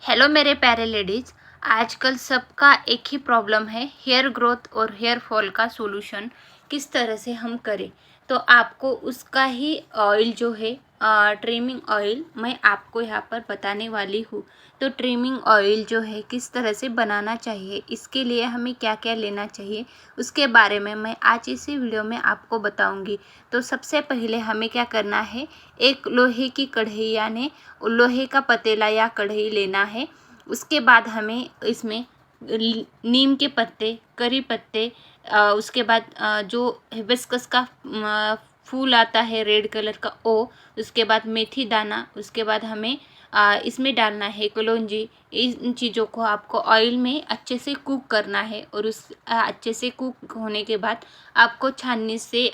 Hello मेरे प्यारे ladies. आजकल सबका एक ही प्रॉब्लम है, हेयर ग्रोथ और हेयर फॉल का सॉल्यूशन किस तरह से हम करें। तो आपको उसका ही ऑयल जो है ट्रिमिंग ऑयल मैं आपको यहाँ पर बताने वाली हूँ। तो ट्रिमिंग ऑयल जो है किस तरह से बनाना चाहिए, इसके लिए हमें क्या क्या लेना चाहिए, उसके बारे में मैं आज इसी वीडियो में आपको बताऊँगी। तो सबसे पहले हमें क्या करना है, एक लोहे की कढ़ाई यानी लोहे का पतीला या कढ़ाई लेना है। उसके बाद हमें इसमें नीम के पत्ते, करी पत्ते, उसके बाद जो हिबिस्कस का फूल आता है रेड कलर का वो, उसके बाद मेथी दाना, उसके बाद हमें इसमें डालना है कलौंजी। इन चीज़ों को आपको ऑयल में अच्छे से कुक करना है और उस अच्छे से कुक होने के बाद आपको छाननी से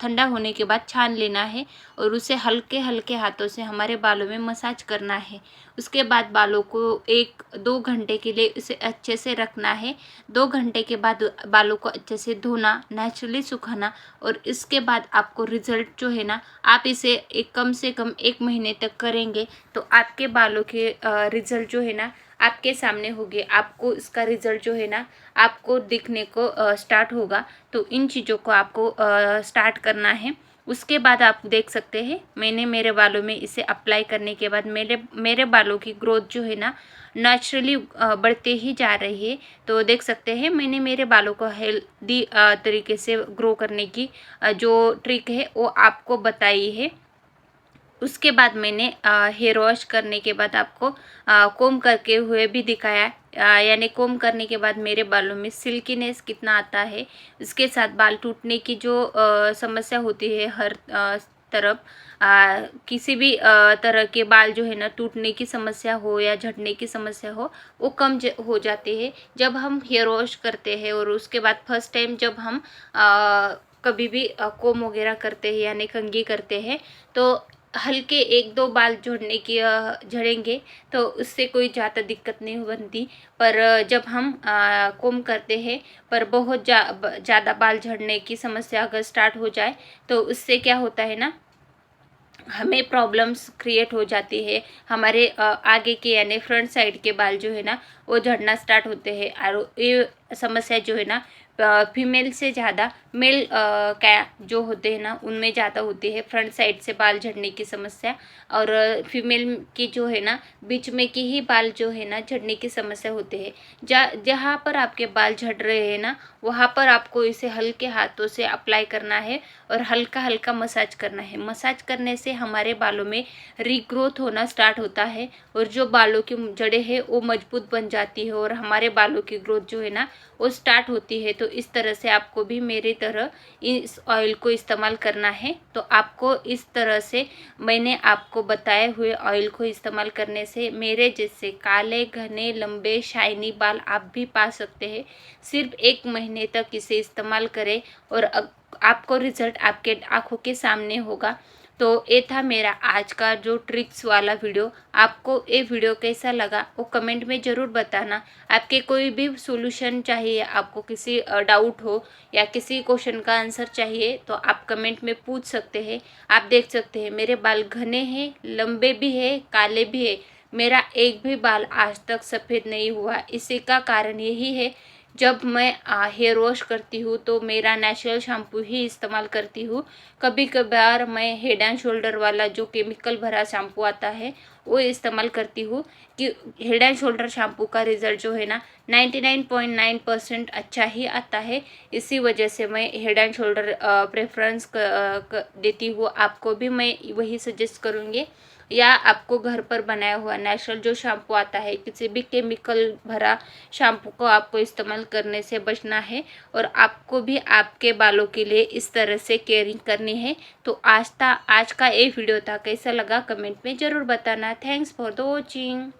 ठंडा होने के बाद छान लेना है और उसे हल्के हल्के हाथों से हमारे बालों में मसाज करना है। उसके बाद बालों को 1-2 घंटे के लिए उसे अच्छे से रखना है। 2 घंटे के बाद बालों को अच्छे से धोना, नेचुरली सुखाना और इसके बाद आपको रिजल्ट जो है ना, आप इसे कम से कम 1 महीने तक करेंगे तो आपके बालों के रिजल्ट जो है ना आपके सामने होंगे। आपको इसका रिजल्ट जो है ना आपको दिखने को स्टार्ट होगा। तो इन चीज़ों को आपको स्टार्ट करना है। उसके बाद आप देख सकते हैं मैंने मेरे बालों में इसे अप्लाई करने के बाद मेरे बालों की ग्रोथ जो है ना नेचुरली बढ़ते ही जा रही है। तो देख सकते हैं मैंने मेरे बालों को हेल्दी तरीके से ग्रो करने की जो ट्रिक है वो आपको बताई है। उसके बाद मैंने हेयर वॉश करने के बाद आपको कोम करके हुए भी दिखाया। यानी कोम करने के बाद मेरे बालों में सिल्कीनेस कितना आता है, उसके साथ बाल टूटने की जो समस्या होती है हर तरफ, किसी भी तरह के बाल जो है ना टूटने की समस्या हो या झड़ने की समस्या हो वो कम हो जाती है जब हम हेयर वॉश करते हैं। और उसके बाद फर्स्ट टाइम जब हम कभी भी कोम वगैरह करते हैं यानी कंघी करते हैं तो हल्के 1-2 बाल झड़ेंगे तो उससे कोई ज़्यादा दिक्कत नहीं बनती। पर जब हम कोम करते हैं पर बहुत ज़्यादा बाल झड़ने की समस्या अगर स्टार्ट हो जाए तो उससे क्या होता है ना, हमें प्रॉब्लम्स क्रिएट हो जाती है। हमारे आगे के यानी फ्रंट साइड के बाल जो है ना वो झड़ना स्टार्ट होते हैं। और ये समस्या जो है ना फीमेल से ज़्यादा मेल क्या जो होते हैं ना उनमें ज़्यादा होती है, फ्रंट साइड से बाल झड़ने की समस्या। और फीमेल की जो है ना बीच में की ही बाल जो है ना झड़ने की समस्या होती है। जहाँ पर आपके बाल झड़ रहे हैं ना वहाँ पर आपको इसे हल्के हाथों से अप्लाई करना है और हल्का हल्का मसाज करना है। मसाज करने से हमारे बालों में रीग्रोथ होना स्टार्ट होता है और जो बालों की जड़ें हैं वो मजबूत बन जाती है और हमारे बालों की ग्रोथ जो है ना वो स्टार्ट होती है। तो इस तरह से आपको भी मेरी तरह इस ऑयल को इस्तेमाल करना है। तो आपको इस तरह से मैंने आपको बताए हुए ऑयल को इस्तेमाल करने से मेरे जैसे काले घने लंबे शाइनी बाल आप भी पा सकते हैं। सिर्फ 1 महीने तक इसे इस्तेमाल करें और आपको रिजल्ट आपके आंखों के सामने होगा। तो ये था मेरा आज का जो ट्रिक्स वाला वीडियो। आपको ये वीडियो कैसा लगा वो कमेंट में ज़रूर बताना। आपके कोई भी सॉल्यूशन चाहिए, आपको किसी डाउट हो या किसी क्वेश्चन का आंसर चाहिए तो आप कमेंट में पूछ सकते हैं। आप देख सकते हैं मेरे बाल घने हैं, लंबे भी है, काले भी है। मेरा एक भी बाल आज तक सफ़ेद नहीं हुआ। इसी का कारण यही है, जब मैं हेयर वॉश करती हूँ तो मेरा नेचुरल शैम्पू ही इस्तेमाल करती हूँ। कभी कभार मैं हेड एंड शोल्डर वाला जो केमिकल भरा शैम्पू आता है वो इस्तेमाल करती हूँ कि हेड एंड शोल्डर शैम्पू का रिज़ल्ट जो है ना 99.9% अच्छा ही आता है। इसी वजह से मैं हेड एंड शोल्डर प्रेफरेंस देती हूँ। आपको भी मैं वही सजेस्ट करूँगी। या आपको घर पर बनाया हुआ नेचुरल जो शैम्पू आता है, किसी भी केमिकल भरा शैम्पू को आपको इस्तेमाल करने से बचना है और आपको भी आपके बालों के लिए इस तरह से केयरिंग करनी है। तो आज का ये वीडियो था, कैसा लगा कमेंट में ज़रूर बताना। Thanks for the watching.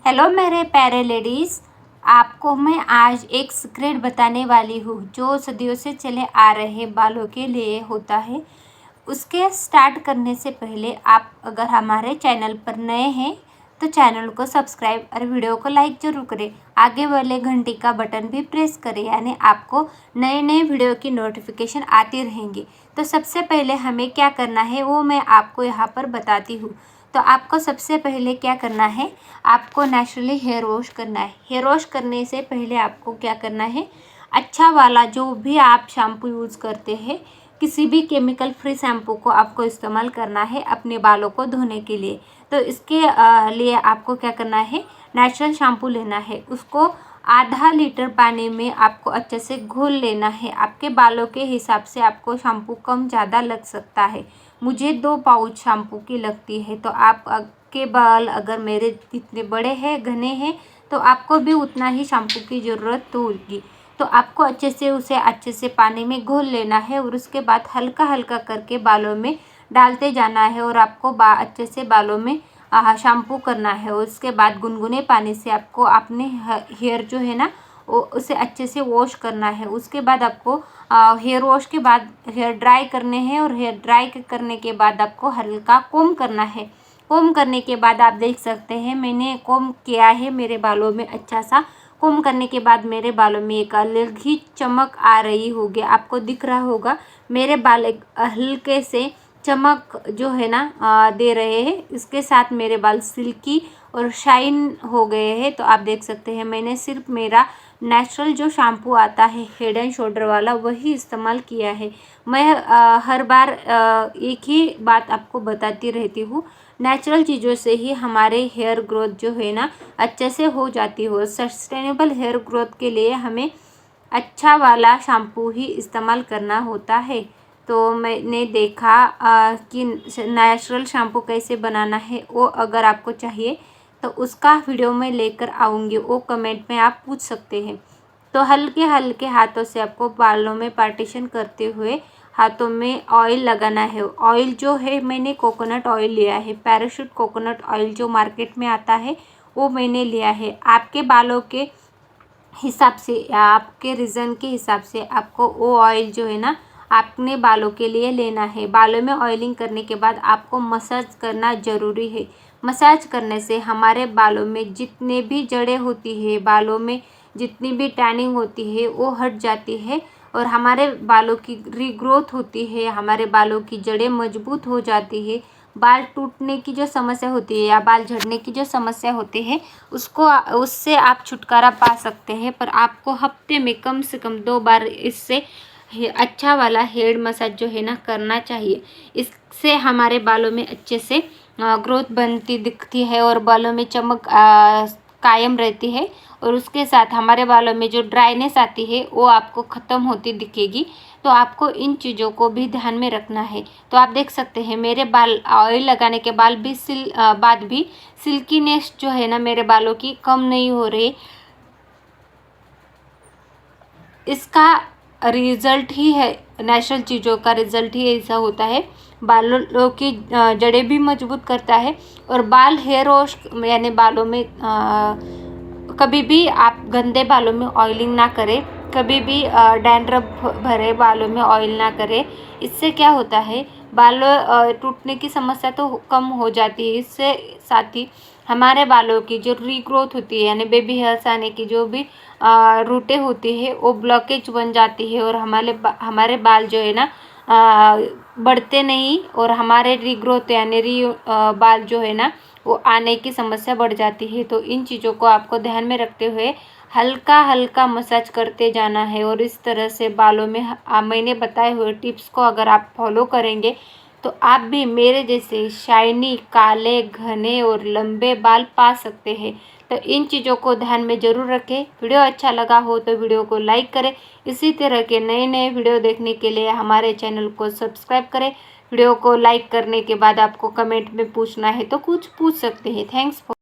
Hello मेरे प्यारे लेडीज़, आपको मैं आज एक सीक्रेट बताने वाली हूँ जो सदियों से चले आ रहे बालों के लिए होता है। उसके स्टार्ट करने से पहले आप अगर हमारे चैनल पर नए हैं तो चैनल को सब्सक्राइब और वीडियो को लाइक ज़रूर करें। आगे वाले घंटी का बटन भी प्रेस करें, यानी आपको नए नए वीडियो की नोटिफिकेशन आती रहेंगी। तो सबसे पहले हमें क्या करना है वो मैं आपको यहाँ पर बताती हूँ। तो आपको सबसे पहले क्या करना है, आपको नेचुरली हेयर वॉश करना है। हेयर वॉश करने से पहले आपको क्या करना है, अच्छा वाला जो भी आप शैम्पू यूज़ करते हैं, किसी भी केमिकल फ्री शैम्पू को आपको इस्तेमाल करना है अपने बालों को धोने के लिए। तो इसके लिए आपको क्या करना है, नेचुरल शैम्पू लेना है, उसको आधा लीटर पानी में आपको अच्छे से घोल लेना है। आपके बालों के हिसाब से आपको शैम्पू कम ज़्यादा लग सकता है। मुझे 2 पाउच शैम्पू की लगती है, तो आप के बाल अगर मेरे जितने बड़े हैं, घने हैं, तो आपको भी उतना ही शैम्पू की ज़रूरत होगी। तो आपको अच्छे से पानी में घोल लेना है और उसके बाद हल्का हल्का करके बालों में डालते जाना है और आपको अच्छे से बालों में शैम्पू करना है। उसके बाद गुनगुने पानी से आपको अपने हेयर जो है ना उसे अच्छे से वॉश करना है। उसके बाद आपको हेयर वॉश के बाद हेयर ड्राई करने हैं और हेयर ड्राई करने के बाद आपको हल्का कोम करना है। कोम करने के बाद आप देख सकते हैं मैंने कोम किया है, मेरे बालों में अच्छा सा कोम करने के बाद मेरे बालों में एक अलग ही चमक आ रही होगी। आपको दिख रहा होगा मेरे बाल एक हल्के से चमक जो है ना दे रहे हैं। इसके साथ मेरे बाल सिल्की और शाइन हो गए हैं। तो आप देख सकते हैं मैंने सिर्फ मेरा नेचुरल जो शैम्पू आता है हेड एंड शोल्डर वाला वही इस्तेमाल किया है। मैं हर बार एक ही बात आपको बताती रहती हूँ, नेचुरल चीज़ों से ही हमारे हेयर ग्रोथ जो है ना अच्छे से हो जाती हो। सस्टेनेबल हेयर ग्रोथ के लिए हमें अच्छा वाला शैम्पू ही इस्तेमाल करना होता है। तो मैंने देखा कि नेचुरल शैम्पू कैसे बनाना है, वो अगर आपको चाहिए तो उसका वीडियो मैं लेकर आऊँगी, वो कमेंट में आप पूछ सकते हैं। तो हल्के हल्के हाथों से आपको बालों में पार्टीशन करते हुए हाथों में ऑयल लगाना है। ऑयल जो है मैंने कोकोनट ऑयल लिया है, पैराशूट कोकोनट ऑयल जो मार्केट में आता है वो मैंने लिया है। आपके बालों के हिसाब से या आपके रीज़न के हिसाब से आपको वो ऑयल जो है ना अपने बालों के लिए लेना है। बालों में ऑयलिंग करने के बाद आपको मसाज करना ज़रूरी है। मसाज करने से हमारे बालों में जितने भी जड़ें होती है, बालों में जितनी भी टैनिंग होती है वो हट जाती है और हमारे बालों की रीग्रोथ होती है, हमारे बालों की जड़ें मजबूत हो जाती है। बाल टूटने की जो समस्या होती है या बाल झड़ने की जो समस्या होती है उससे आप छुटकारा पा सकते हैं। पर आपको हफ्ते में कम से कम 2 बार इससे अच्छा वाला हेड मसाज जो है ना करना चाहिए। इससे हमारे बालों में अच्छे से ग्रोथ बनती दिखती है और बालों में चमक कायम रहती है और उसके साथ हमारे बालों में जो ड्राइनेस आती है वो आपको ख़त्म होती दिखेगी। तो आपको इन चीज़ों को भी ध्यान में रखना है। तो आप देख सकते हैं मेरे बाल ऑयल लगाने के बाद भी सिल्कीनेस जो है ना मेरे बालों की कम नहीं हो रही। इसका रिज़ल्ट ही है, नेचुरल चीज़ों का रिज़ल्ट ही ऐसा होता है। बालों की जड़ें भी मजबूत करता है और बाल हेयर वॉश यानी बालों में कभी भी आप गंदे बालों में ऑयलिंग ना करें, कभी भी डैंड्रफ भरे बालों में ऑयल ना करें। इससे क्या होता है, बाल टूटने की समस्या तो कम हो जाती है। इससे साथ ही हमारे बालों की जो रीग्रोथ होती है यानी बेबी हेयर्स आने की जो भी रूटें होती है वो ब्लॉकेज बन जाती है और हमारे बाल जो है ना बढ़ते नहीं और हमारे रीग्रोथ यानी बाल जो है ना वो आने की समस्या बढ़ जाती है। तो इन चीज़ों को आपको ध्यान में रखते हुए हल्का हल्का मसाज करते जाना है और इस तरह से बालों में मैंने बताए हुए टिप्स को अगर आप फॉलो करेंगे तो आप भी मेरे जैसे शाइनी काले घने और लंबे बाल पा सकते हैं। तो इन चीज़ों को ध्यान में ज़रूर रखें। वीडियो अच्छा लगा हो तो वीडियो को लाइक करें। इसी तरह के नए नए वीडियो देखने के लिए हमारे चैनल को सब्सक्राइब करें। वीडियो को लाइक करने के बाद आपको कमेंट में पूछना है तो कुछ पूछ सकते हैं। Thanks for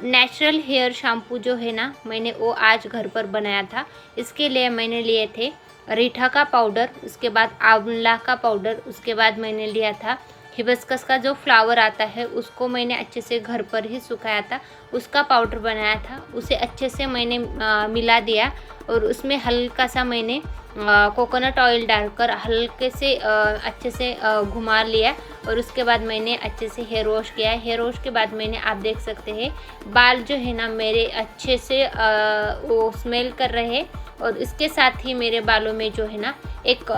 natural hair shampoo जो है ना, मैंने वो आज घर पर बनाया था। इसके लिए मैंने लिए थे रीठा का पाउडर, उसके बाद आंवला का पाउडर, उसके बाद मैंने लिया था हिबिस्कस का जो फ्लावर आता है उसको मैंने अच्छे से घर पर ही सुखाया था, उसका पाउडर बनाया था। उसे अच्छे से मैंने मिला दिया और उसमें हल्का सा मैंने कोकोनट ऑयल डालकर हल्के से अच्छे से घुमा लिया और उसके बाद मैंने अच्छे से हेयर वॉश किया। हेयर वॉश के बाद मैंने, आप देख सकते हैं, बाल जो है ना मेरे अच्छे से वो स्मेल कर रहे हैं और इसके साथ ही मेरे बालों में जो है ना एक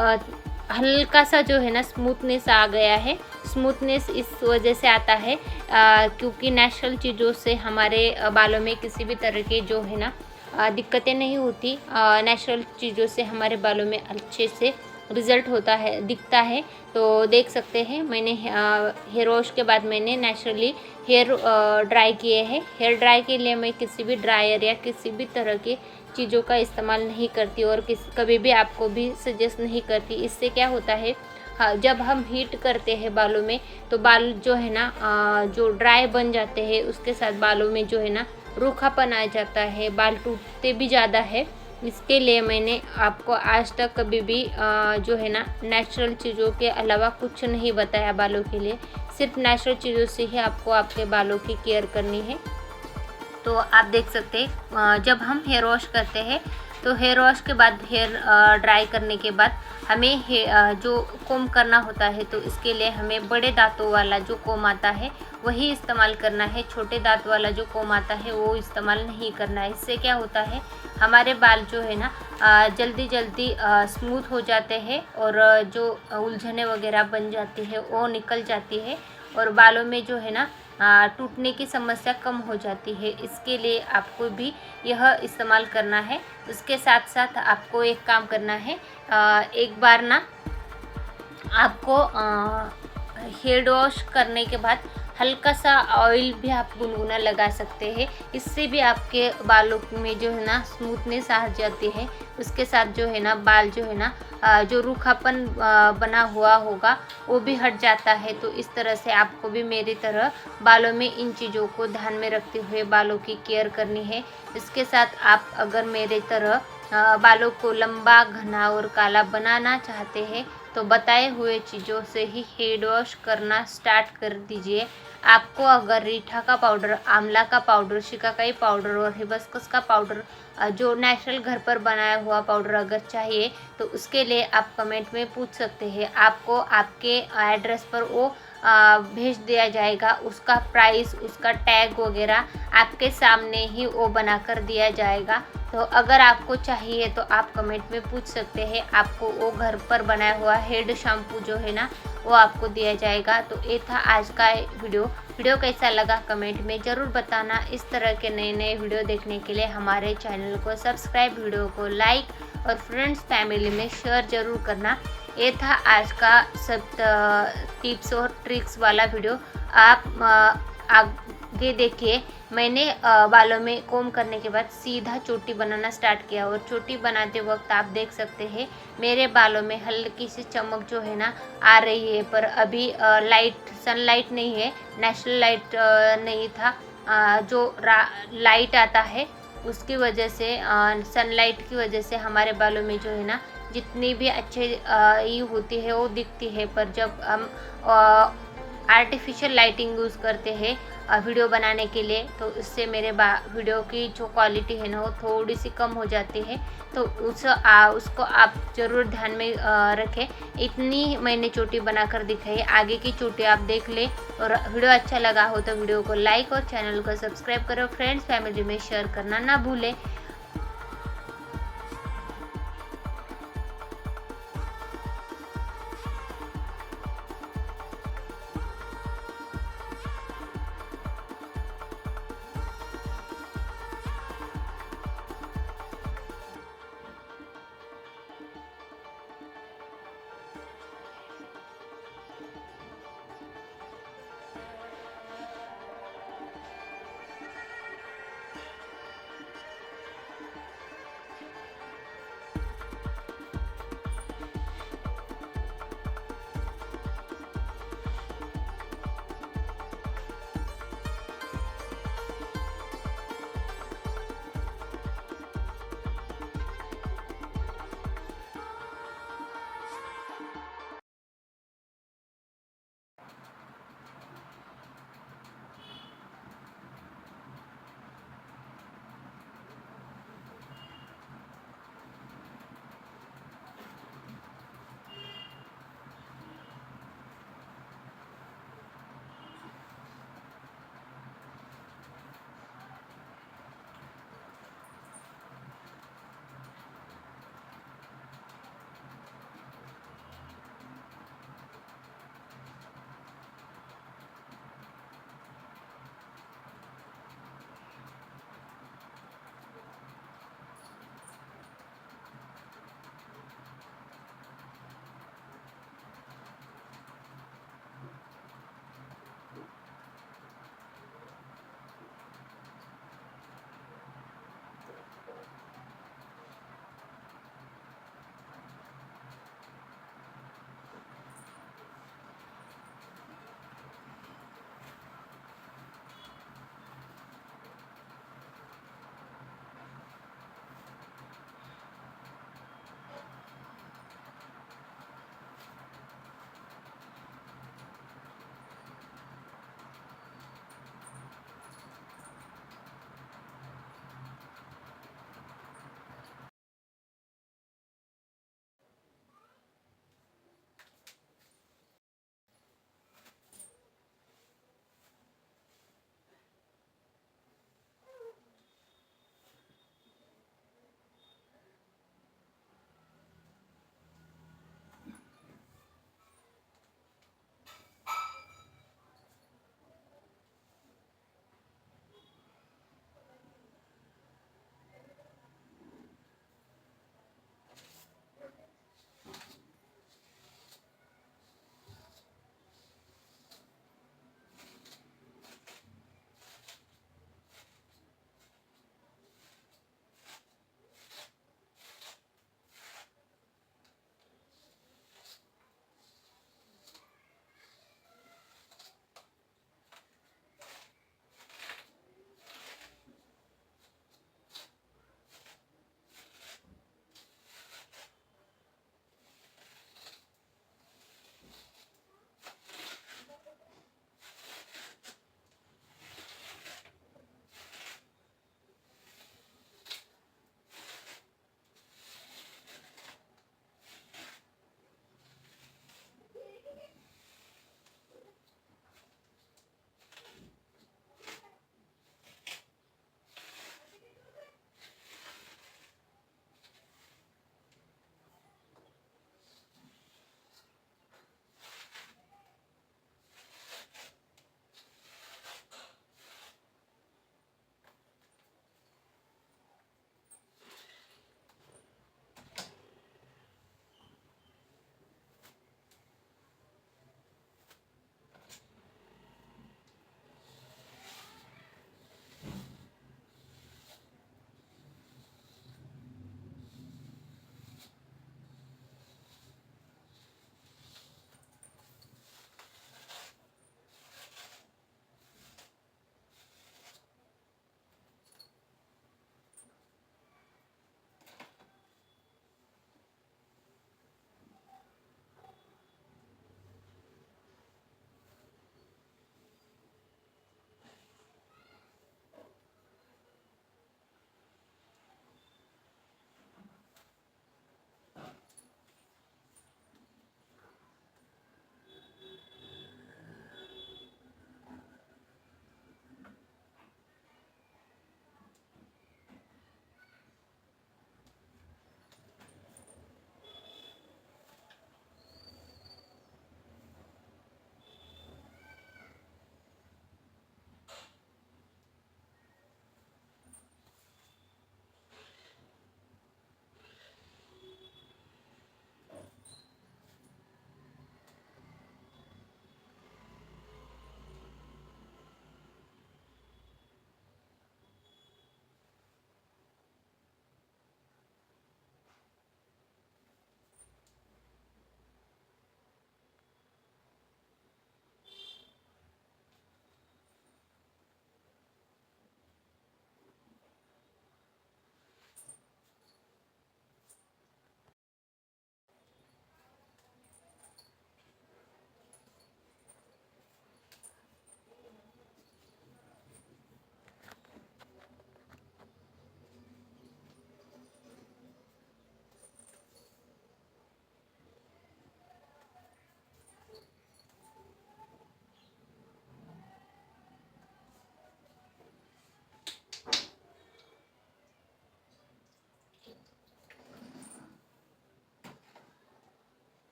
हल्का सा जो है ना स्मूथनेस आ गया है। स्मूथनेस इस वजह से आता है क्योंकि नेचुरल चीज़ों से हमारे बालों में किसी भी तरह के जो है ना दिक्कतें नहीं होती। नेचुरल चीज़ों से हमारे बालों में अच्छे से रिज़ल्ट होता है, दिखता है। तो देख सकते हैं मैंने हेयर वॉश के बाद मैंने नेचुरली हेयर ड्राई किए हैं। हेयर ड्राई के लिए मैं किसी भी ड्रायर या किसी भी तरह के चीज़ों का इस्तेमाल नहीं करती और कभी भी आपको भी सजेस्ट नहीं करती। इससे क्या होता है, हाँ, जब हम हीट करते हैं बालों में तो बाल जो है ना जो ड्राई बन जाते हैं, उसके साथ बालों में जो है ना रूखापन आ जाता है, बाल टूटते भी ज़्यादा है। इसके लिए मैंने आपको आज तक कभी भी जो है ना नेचुरल चीज़ों के अलावा कुछ नहीं बताया बालों के लिए। सिर्फ नेचुरल चीज़ों से ही आपको आपके बालों की केयर करनी है। तो आप देख सकते हैं जब हम हेयर वॉश करते हैं तो हेयर वॉश के बाद हेयर ड्राई करने के बाद हमें जो कोम करना होता है, तो इसके लिए हमें बड़े दांतों वाला जो कोम आता है वही इस्तेमाल करना है। छोटे दांत वाला जो कोम आता है वो इस्तेमाल नहीं करना है। इससे क्या होता है, हमारे बाल जो है ना जल्दी जल्दी स्मूथ हो जाते हैं और जो उलझने वगैरह बन जाती है वो निकल जाती है और बालों में जो है ना टूटने की समस्या कम हो जाती है। इसके लिए आपको भी यह इस्तेमाल करना है। उसके साथ साथ आपको एक काम करना है, एक बार ना आपको हेयर वॉश करने के बाद हल्का सा ऑयल भी आप गुनगुना लगा सकते हैं। इससे भी आपके बालों में जो है ना स्मूथनेस आ जाती है। उसके साथ जो है ना बाल जो है ना जो रूखापन बना हुआ होगा वो भी हट जाता है। तो इस तरह से आपको भी मेरी तरह बालों में इन चीज़ों को ध्यान में रखते हुए बालों की केयर करनी है। इसके साथ आप अगर मेरे तरह बालों को लंबा, घना और काला बनाना चाहते हैं तो बताए हुए चीज़ों से ही हेयर वॉश करना स्टार्ट कर दीजिए। आपको अगर रीठा का पाउडर, आंवला का पाउडर, शिकाकाई पाउडर और हिबिस्कस का पाउडर जो नेचुरल घर पर बनाया हुआ पाउडर अगर चाहिए तो उसके लिए आप कमेंट में पूछ सकते हैं। आपको आपके एड्रेस पर वो भेज दिया जाएगा। उसका प्राइस, उसका टैग वगैरह आपके सामने ही वो बनाकर दिया जाएगा। तो अगर आपको चाहिए तो आप कमेंट में पूछ सकते हैं। आपको वो घर पर बनाया हुआ हेड शैम्पू जो है ना वो आपको दिया जाएगा। तो ये था आज का वीडियो कैसा लगा कमेंट में ज़रूर बताना। इस तरह के नए नए वीडियो देखने के लिए हमारे चैनल को सब्सक्राइब, वीडियो को लाइक और फ्रेंड्स फैमिली में शेयर ज़रूर करना। ये था आज का सब टिप्स और ट्रिक्स वाला वीडियो। आप आगे देखिए, मैंने बालों में कोम करने के बाद सीधा चोटी बनाना स्टार्ट किया और चोटी बनाते वक्त आप देख सकते हैं मेरे बालों में हल्की सी चमक जो है ना आ रही है। पर अभी सनलाइट नहीं है, नेचुरल लाइट नहीं था। जो लाइट आता है उसकी वजह से, सनलाइट की वजह से हमारे बालों में जो है ना जितनी भी अच्छे ये होती है वो दिखती है। पर जब हम आर्टिफिशियल लाइटिंग यूज़ करते हैं वीडियो बनाने के लिए तो इससे मेरे वीडियो की जो क्वालिटी है ना वो थोड़ी सी कम हो जाती है। तो उसको आप ज़रूर ध्यान में रखें। इतनी मैंने चोटी बनाकर दिखाई, आगे की चोटी आप देख ले। और वीडियो अच्छा लगा हो तो वीडियो को लाइक और चैनल को सब्सक्राइब करो। फ्रेंड्स फैमिली में शेयर करना ना भूलें।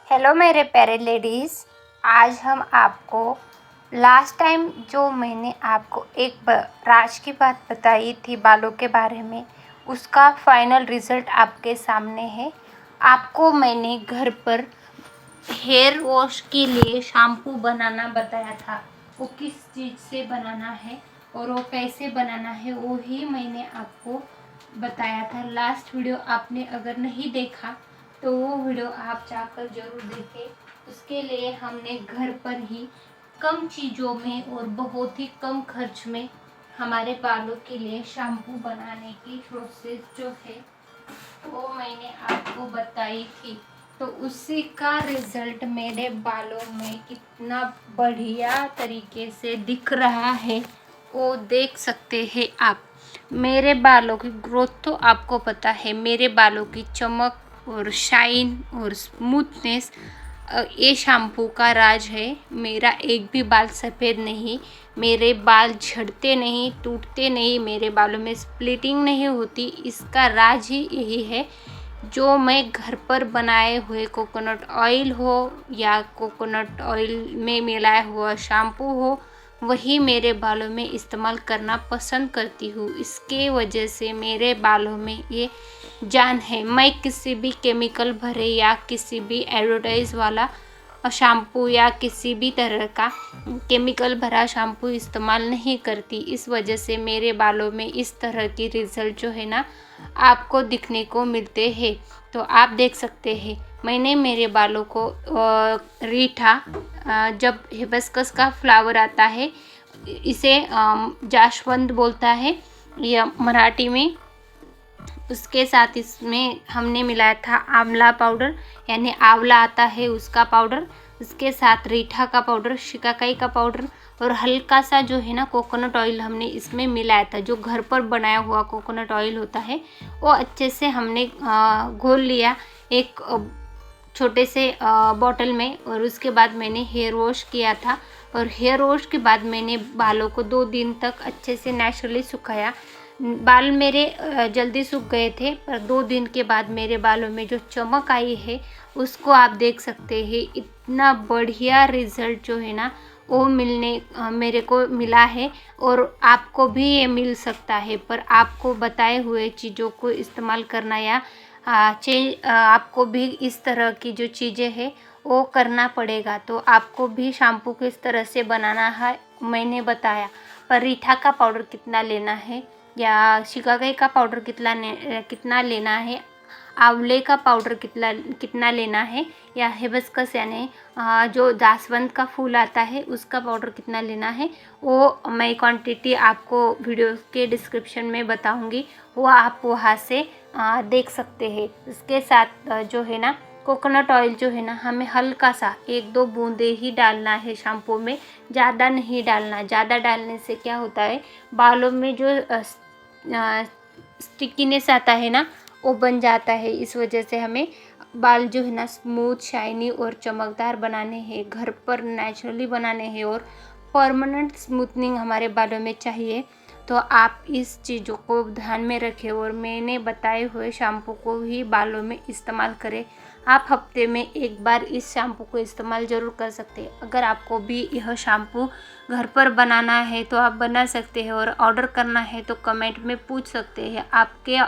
हेलो मेरे प्यारे लेडीज़, आज हम आपको लास्ट टाइम जो मैंने आपको एक राज की बात बताई थी बालों के बारे में, उसका फाइनल रिज़ल्ट आपके सामने है। आपको मैंने घर पर हेयर वॉश के लिए शैम्पू बनाना बताया था। वो किस चीज़ से बनाना है और वो कैसे बनाना है वो ही मैंने आपको बताया था। लास्ट वीडियो आपने अगर नहीं देखा तो वो वीडियो आप जाकर ज़रूर देखें। उसके लिए हमने घर पर ही कम चीज़ों में और बहुत ही कम खर्च में हमारे बालों के लिए शैम्पू बनाने की प्रोसेस जो है वो मैंने आपको बताई थी। तो उसी का रिज़ल्ट मेरे बालों में कितना बढ़िया तरीके से दिख रहा है वो देख सकते हैं आप। मेरे बालों की ग्रोथ तो आपको पता है, मेरे बालों की चमक और शाइन और स्मूथनेस ये शैम्पू का राज है। मेरा एक भी बाल सफ़ेद नहीं, मेरे बाल झड़ते नहीं, टूटते नहीं, मेरे बालों में स्प्लिटिंग नहीं होती। इसका राज ही यही है। जो मैं घर पर बनाए हुए कोकोनट ऑयल हो या कोकोनट ऑयल में मिलाया हुआ शैम्पू हो, वही मेरे बालों में इस्तेमाल करना पसंद करती हूँ। इसके वजह से मेरे बालों में ये जान है। मैं किसी भी केमिकल भरे या किसी भी एडवर्टाइज वाला शैम्पू या किसी भी तरह का केमिकल भरा शैम्पू इस्तेमाल नहीं करती। इस वजह से मेरे बालों में इस तरह की रिज़ल्ट जो है ना आपको दिखने को मिलते हैं। तो आप देख सकते हैं मैंने मेरे बालों को रीठा, जब हिबिस्कस का फ्लावर आता है इसे जाशवंत बोलता है या मराठी में, उसके साथ इसमें हमने मिलाया था आंवला पाउडर, यानी आंवला आता है उसका पाउडर, उसके साथ रीठा का पाउडर, शिकाकाई का पाउडर और हल्का सा जो है ना कोकोनट ऑयल हमने इसमें मिलाया था। जो घर पर बनाया हुआ कोकोनट ऑयल होता है वो अच्छे से हमने घोल लिया एक छोटे से बॉटल में, और उसके बाद मैंने हेयर वॉश किया था। और हेयर वॉश के बाद मैंने बालों को 2 दिन तक अच्छे से नेचुरली सुखाया। बाल मेरे जल्दी सूख गए थे, पर 2 दिन के बाद मेरे बालों में जो चमक आई है उसको आप देख सकते हैं। इतना बढ़िया रिज़ल्ट जो है ना वो मेरे को मिला है और आपको भी ये मिल सकता है। पर आपको बताए हुए चीज़ों को इस्तेमाल करना या आपको भी इस तरह की जो चीज़ें हैं वो करना पड़ेगा। तो आपको भी शैम्पू किस तरह से बनाना है मैंने बताया, पर रीठा का पाउडर कितना लेना है या शिकाकाई का पाउडर कितना लेना है, आंवले का पाउडर कितना लेना है, या हिबिस्कस यानी जो जासवंत का फूल आता है उसका पाउडर कितना लेना है, वो मैं क्वांटिटी आपको वीडियो के डिस्क्रिप्शन में बताऊंगी, वो आप वहाँ से देख सकते हैं। इसके साथ जो है ना कोकोनट ऑयल जो है ना हमें हल्का सा 1-2 बूंदे ही डालना है शैम्पू में, ज़्यादा नहीं डालना। ज़्यादा डालने से क्या होता है, बालों में जो स्टिकीनेस आता है ना वो बन जाता है। इस वजह से हमें बाल जो है ना स्मूथ, शाइनी और चमकदार बनाने हैं, घर पर नेचुरली बनाने हैं और परमानेंट स्मूथनिंग हमारे बालों में चाहिए। तो आप इस चीज़ों को ध्यान में रखें और मैंने बताए हुए शैम्पू को ही बालों में इस्तेमाल करें। आप हफ्ते में एक बार इस शैम्पू को इस्तेमाल ज़रूर कर सकते हैं। अगर आपको भी यह शैम्पू घर पर बनाना है तो आप बना सकते हैं, और ऑर्डर करना है तो कमेंट में पूछ सकते हैं। आपके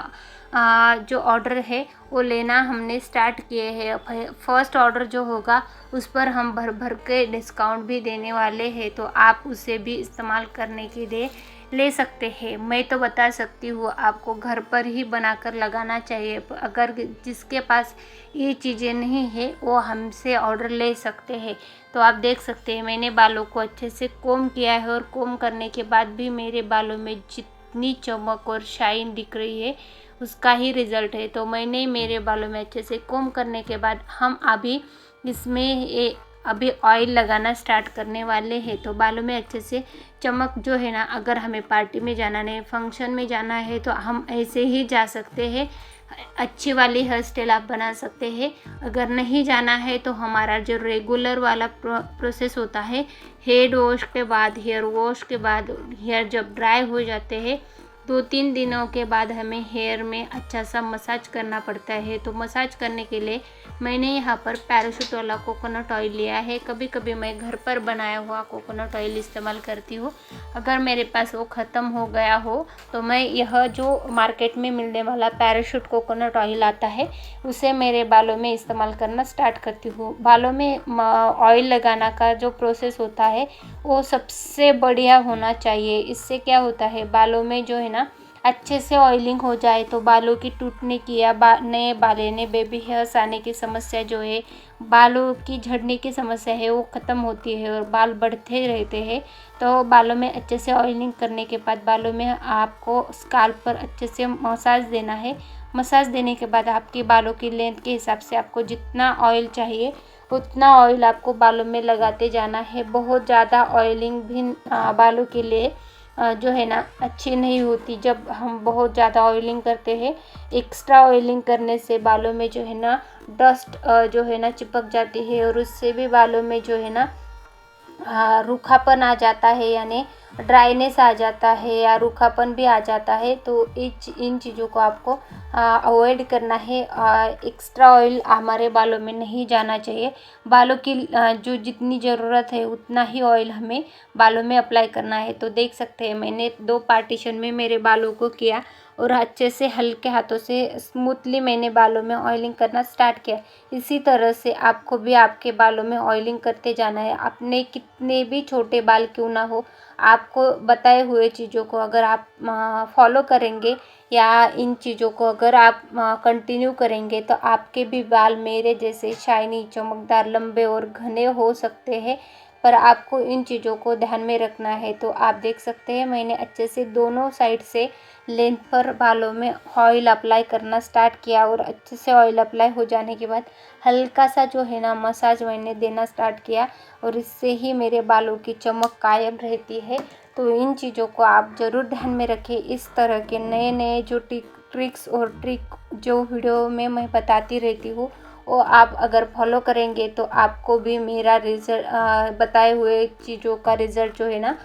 जो ऑर्डर है वो लेना हमने स्टार्ट किए हैं। फर्स्ट ऑर्डर जो होगा उस पर हम भर भर के डिस्काउंट भी देने वाले हैं, तो आप उसे भी इस्तेमाल करने के लिए ले सकते हैं। मैं तो बता सकती हूँ आपको घर पर ही बनाकर लगाना चाहिए। अगर जिसके पास ये चीज़ें नहीं है वो हमसे ऑर्डर ले सकते हैं। तो आप देख सकते हैं मैंने बालों को अच्छे से कोम किया है, और कोम करने के बाद भी मेरे बालों में जितनी चमक और शाइन दिख रही है उसका ही रिज़ल्ट है। तो मैंने मेरे बालों में अच्छे से कोम करने के बाद हम अभी इसमें अभी ऑयल लगाना स्टार्ट करने वाले हैं। तो बालों में अच्छे से चमक जो है ना, अगर हमें पार्टी में जाना नहीं, फंक्शन में जाना है तो हम ऐसे ही जा सकते हैं। अच्छी वाली हेयर स्टाइल आप बना सकते हैं। अगर नहीं जाना है तो हमारा जो रेगुलर वाला प्रोसेस होता है, हेड वॉश के बाद, हेयर वॉश के बाद, हेयर जब ड्राई हो जाते हैं 2-3 दिनों के बाद हमें हेयर में अच्छा सा मसाज करना पड़ता है। तो मसाज करने के लिए मैंने यहाँ पर पैराशूट वाला कोकोनट ऑयल लिया है। कभी कभी मैं घर पर बनाया हुआ कोकोनट ऑयल इस्तेमाल करती हूँ। अगर मेरे पास वो ख़त्म हो गया हो तो मैं यह जो मार्केट में मिलने वाला पैराशूट कोकोनट ऑयल आता है उसे मेरे बालों में इस्तेमाल करना स्टार्ट करती हूँ। बालों में ऑयल लगाना का जो प्रोसेस होता है वो सबसे बढ़िया होना चाहिए। इससे क्या होता है, बालों में जो है ना अच्छे से ऑयलिंग हो जाए तो बालों की टूटने की या नए बाल यानी बेबी हेयर्स आने की समस्या जो है, बालों की झड़ने की समस्या है वो ख़त्म होती है और बाल बढ़ते रहते हैं। तो बालों में अच्छे से ऑयलिंग करने के बाद बालों में आपको स्काल्प पर अच्छे से मसाज देना है। मसाज देने के बाद आपके बालों की लेंथ के हिसाब से आपको जितना ऑयल चाहिए उतना ऑयल आपको बालों में लगाते जाना है। बहुत ज़्यादा ऑयलिंग भी बालों के लिए जो है ना अच्छी नहीं होती। जब हम बहुत ज़्यादा ऑयलिंग करते हैं, एक्स्ट्रा ऑयलिंग करने से बालों में जो है ना डस्ट जो है ना चिपक जाती है और उससे भी बालों में जो है ना रूखापन आ जाता है, यानी ड्राइनेस आ जाता है या रूखापन भी आ जाता है। तो इन चीज़ों को आपको अवॉइड करना है। एक्स्ट्रा ऑयल हमारे बालों में नहीं जाना चाहिए। बालों की जो जितनी ज़रूरत है उतना ही ऑयल हमें बालों में अप्लाई करना है। तो देख सकते हैं मैंने 2 पार्टीशन में मेरे बालों को किया और अच्छे से हल्के हाथों से स्मूथली मैंने बालों में ऑयलिंग करना स्टार्ट किया। इसी तरह से आपको भी आपके बालों में ऑयलिंग करते जाना है। अपने कितने भी छोटे बाल क्यों ना हो, आपको बताए हुए चीज़ों को अगर आप फॉलो करेंगे या इन चीज़ों को अगर आप कंटिन्यू करेंगे तो आपके भी बाल मेरे जैसे शाइनी, चमकदार, लंबे और घने हो सकते हैं। पर आपको इन चीज़ों को ध्यान में रखना है। तो आप देख सकते हैं मैंने अच्छे से दोनों साइड से लेंथ पर बालों में ऑयल अप्लाई करना स्टार्ट किया और अच्छे से ऑयल अप्लाई हो जाने के बाद हल्का सा जो है ना मसाज मैंने देना स्टार्ट किया और इससे ही मेरे बालों की चमक कायम रहती है। तो इन चीज़ों को आप ज़रूर ध्यान में रखें। इस तरह के नए नए जो ट्रिक्स और ट्रिक जो वीडियो में मैं बताती रहती हूँ वो आप अगर फॉलो करेंगे तो आपको भी मेरा रिज़ल्ट बताए हुए चीज़ों का रिज़ल्ट जो है ना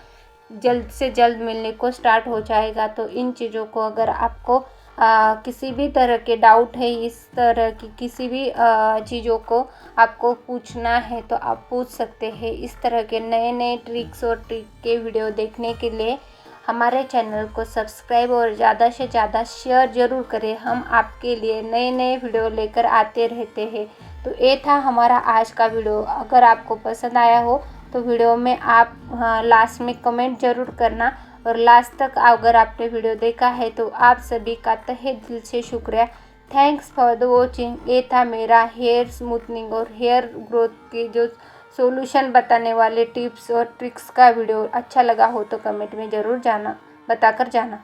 जल्द से जल्द मिलने को स्टार्ट हो जाएगा। तो इन चीज़ों को अगर आपको किसी भी तरह के डाउट है, इस तरह की किसी भी चीज़ों को आपको पूछना है तो आप पूछ सकते हैं। इस तरह के नए नए ट्रिक्स और ट्रिक के वीडियो देखने के लिए हमारे चैनल को सब्सक्राइब और ज़्यादा से ज़्यादा शेयर ज़रूर करें। हम आपके लिए नए नए वीडियो लेकर आते रहते हैं। तो ये था हमारा आज का वीडियो। अगर आपको पसंद आया हो तो वीडियो में आप लास्ट में कमेंट ज़रूर करना, और लास्ट तक अगर आपने वीडियो देखा है तो आप सभी का तहे दिल से शुक्रिया। Thanks for the watching. ये था मेरा हेयर स्मूथनिंग और हेयर ग्रोथ के जो सॉल्यूशन बताने वाले टिप्स और ट्रिक्स का वीडियो। अच्छा लगा हो तो कमेंट में ज़रूर बताकर जाना।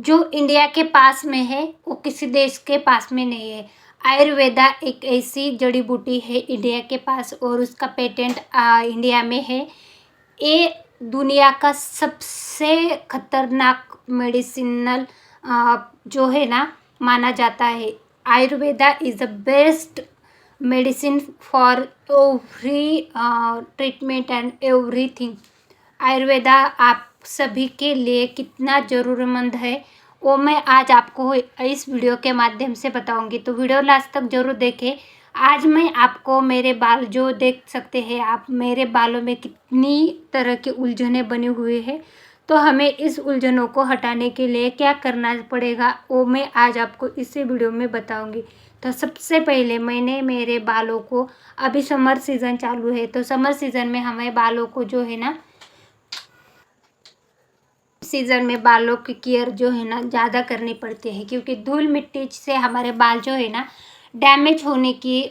जो इंडिया के पास में है वो किसी देश के पास में नहीं है। आयुर्वेदा एक ऐसी जड़ी बूटी है इंडिया के पास और उसका पेटेंट इंडिया में है। ये दुनिया का सबसे खतरनाक मेडिसिनल जो है ना माना जाता है। Ayurveda is the best medicine for every treatment and everything. Ayurveda आप सभी के लिए कितना ज़रूरतमंद है वो मैं आज आपको इस वीडियो के माध्यम से बताऊंगी, तो वीडियो लास्ट तक ज़रूर देखें। आज मैं आपको मेरे बाल जो देख सकते हैं आप, मेरे बालों में कितनी तरह की उलझनें बनी हुई है, तो हमें इस उलझनों को हटाने के लिए क्या करना पड़ेगा वो मैं आज आपको इसी वीडियो में बताऊंगी। तो सबसे पहले मैंने मेरे बालों को, अभी समर सीज़न चालू है तो समर सीज़न में हमें बालों को जो है ना, सीज़न में बालों की केयर जो है ना ज़्यादा करनी पड़ती है, क्योंकि धूल मिट्टी से हमारे बाल जो है ना डैमेज होने की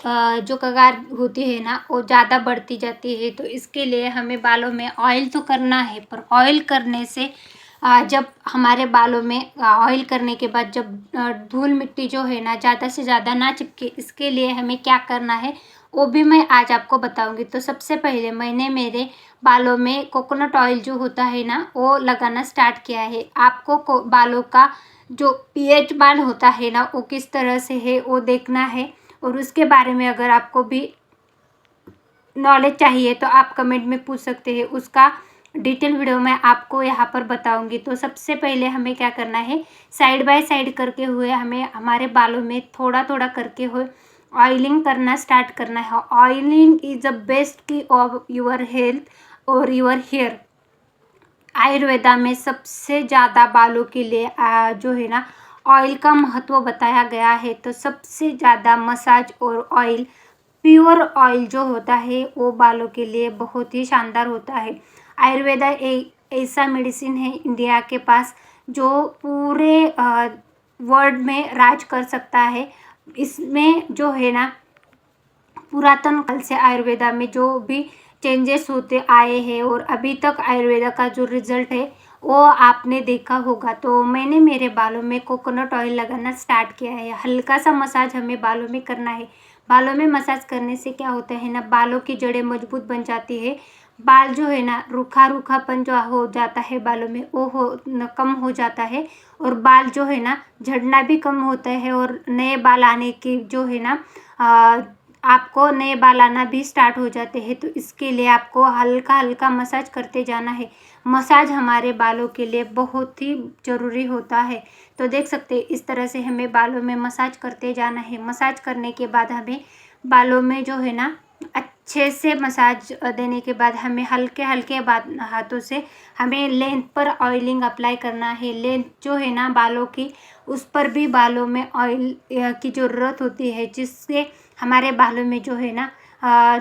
जो कगार होती है ना वो ज़्यादा बढ़ती जाती है। तो इसके लिए हमें बालों में ऑयल तो करना है, पर ऑयल करने से जब हमारे बालों में ऑयल करने के बाद जब धूल मिट्टी जो है ना ज़्यादा से ज़्यादा ना चिपके, इसके लिए हमें क्या करना है वो भी मैं आज आपको बताऊंगी। तो सबसे पहले मैंने मेरे बालों में कोकोनट ऑयल जो होता है ना वो लगाना स्टार्ट किया है। आपको बालों का जो पीएच बाल होता है ना वो किस तरह से है वो देखना है, और उसके बारे में अगर आपको भी नॉलेज चाहिए तो आप कमेंट में पूछ सकते हैं, उसका डिटेल वीडियो मैं आपको यहाँ पर बताऊंगी। तो सबसे पहले हमें क्या करना है, साइड बाय साइड करके हुए हमें हमारे बालों में थोड़ा थोड़ा करके हुए ऑयलिंग करना स्टार्ट करना है। ऑयलिंग इज़ द बेस्ट की ऑफ योर हेल्थ और योर हेयर। आयुर्वेदा में सबसे ज़्यादा बालों के लिए जो है ना ऑयल का महत्व बताया गया है। तो सबसे ज़्यादा मसाज और ऑयल, प्योर ऑयल जो होता है वो बालों के लिए बहुत ही शानदार होता है। आयुर्वेदा एक ऐसा मेडिसिन है इंडिया के पास जो पूरे वर्ल्ड में राज कर सकता है। इसमें जो है ना पुरातन काल से आयुर्वेदा में जो भी चेंजेस होते आए हैं और अभी तक आयुर्वेदा का जो रिजल्ट है वो आपने देखा होगा। तो मैंने मेरे बालों में कोकोनट ऑयल लगाना स्टार्ट किया है। हल्का सा मसाज हमें बालों में करना है। बालों में मसाज करने से क्या होता है ना, बालों की जड़ें मजबूत बन जाती है। बाल जो है ना रूखापन जो हो जाता है बालों में वो कम हो जाता है, और बाल जो है ना झड़ना भी कम होता है, और नए बाल आने की जो है ना आपको नए बाल आना भी स्टार्ट हो जाते हैं। तो इसके लिए आपको हल्का हल्का मसाज करते जाना है। मसाज हमारे बालों के लिए बहुत ही ज़रूरी होता है। तो देख सकते हैं इस तरह से हमें बालों में मसाज करते जाना है। मसाज करने के बाद हमें बालों में जो है ना अच्छे से मसाज देने के बाद हमें हल्के हल्के हाथों से हमें लेंथ पर ऑयलिंग अप्लाई करना है। लेंथ जो है ना बालों की, उस पर भी बालों में ऑयल की ज़रूरत होती है, जिससे हमारे बालों में जो है ना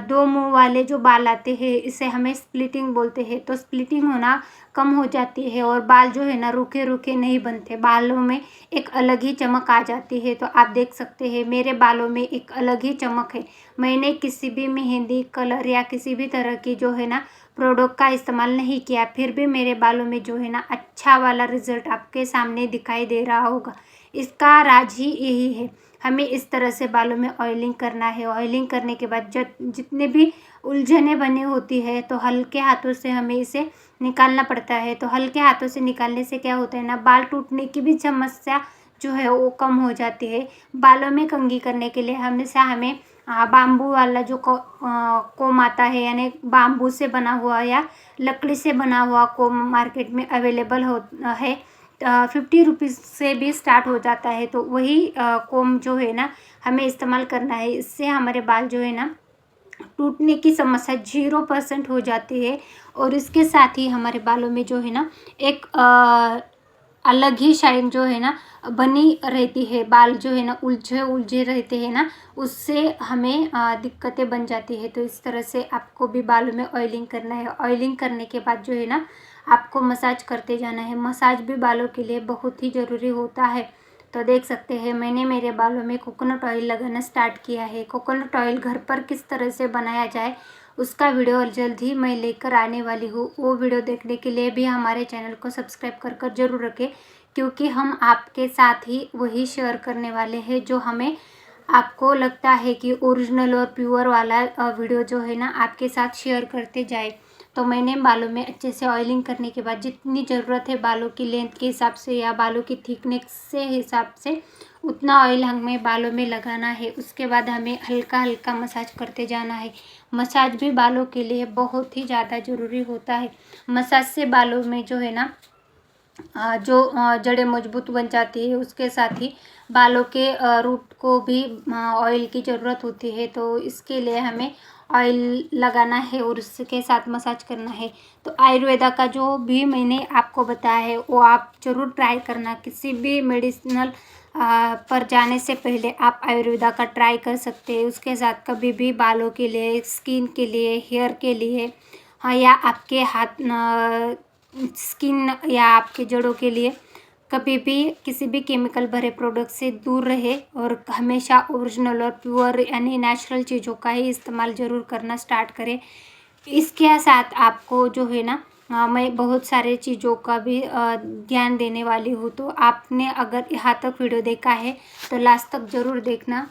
दो मुंह वाले जो बाल आते हैं इसे हमें स्प्लिटिंग बोलते हैं। तो स्प्लिटिंग होना कम हो जाती है और बाल जो है ना रूखे रूखे नहीं बनते, बालों में एक अलग ही चमक आ जाती है। तो आप देख सकते हैं मेरे बालों में एक अलग ही चमक है। मैंने किसी भी मेहंदी कलर या किसी भी तरह की जो है ना प्रोडक्ट का इस्तेमाल नहीं किया, फिर भी मेरे बालों में जो है ना अच्छा वाला रिजल्ट आपके सामने दिखाई दे रहा होगा। इसका राज ही यही है। हमें इस तरह से बालों में ऑयलिंग करना है। ऑयलिंग करने के बाद जितने भी उलझनें बनी होती है तो हल्के हाथों से हमें इसे निकालना पड़ता है। तो हल्के हाथों से निकालने से क्या होता है ना, बाल टूटने की भी समस्या जो है वो कम हो जाती है। बालों में कंघी करने के लिए हमेशा हमें बाम्बू वाला जो कोम आता है, यानी बाम्बू से बना हुआ या लकड़ी से बना हुआ कोम मार्केट में अवेलेबल है। 50 रुपीज़ से भी स्टार्ट हो जाता है। तो वही कोम जो है ना हमें इस्तेमाल करना है। इससे हमारे बाल जो है ना टूटने की समस्या 0% हो जाती है, और इसके साथ ही हमारे बालों में जो है ना एक अलग ही शाइन जो है ना बनी रहती है। बाल जो है ना उलझे उलझे रहते हैं ना, उससे हमें दिक्कतें बन जाती है। तो इस तरह से आपको भी बालों में ऑयलिंग करना है। ऑयलिंग करने के बाद जो है ना आपको मसाज करते जाना है। मसाज भी बालों के लिए बहुत ही ज़रूरी होता है। तो देख सकते हैं मैंने मेरे बालों में कोकोनट ऑयल लगाना स्टार्ट किया है। कोकोनट ऑयल घर पर किस तरह से बनाया जाए उसका वीडियो जल्द ही मैं लेकर आने वाली हूँ। वो वीडियो देखने के लिए भी हमारे चैनल को सब्सक्राइब कर ज़रूर रखें, क्योंकि हम आपके साथ ही वही शेयर करने वाले हैं जो हमें आपको लगता है कि ओरिजिनल और प्योर वाला वीडियो जो है ना आपके साथ शेयर करते जाए। तो मैंने बालों में अच्छे से ऑयलिंग करने के बाद जितनी ज़रूरत है बालों की लेंथ के हिसाब से या बालों की थिकनेस से हिसाब से उतना ऑयल हमें बालों में लगाना है। उसके बाद हमें हल्का हल्का मसाज करते जाना है। मसाज भी बालों के लिए बहुत ही ज़्यादा ज़रूरी होता है। मसाज से बालों में जो है ना जो जड़ें मजबूत बन जाती है, उसके साथ ही बालों के रूट को भी ऑयल की ज़रूरत होती है। तो इसके लिए हमें ऑयल लगाना है और उसके साथ मसाज करना है। तो आयुर्वेदा का जो भी मैंने आपको बताया है वो आप ज़रूर ट्राई करना। किसी भी मेडिसिनल पर जाने से पहले आप आयुर्वेदा का ट्राई कर सकते हैं। उसके साथ कभी भी बालों के लिए, स्किन के लिए, हेयर के लिए, हाँ, या आपके हाथ स्किन या आपके जड़ों के लिए कभी भी किसी भी केमिकल भरे प्रोडक्ट से दूर रहे और हमेशा ओरिजिनल और प्योर यानी नेचुरल चीज़ों का ही इस्तेमाल ज़रूर करना स्टार्ट करें। इसके साथ आपको जो है ना मैं बहुत सारे चीज़ों का भी ध्यान देने वाली हूँ। तो आपने अगर यहाँ तक वीडियो देखा है तो लास्ट तक ज़रूर देखना।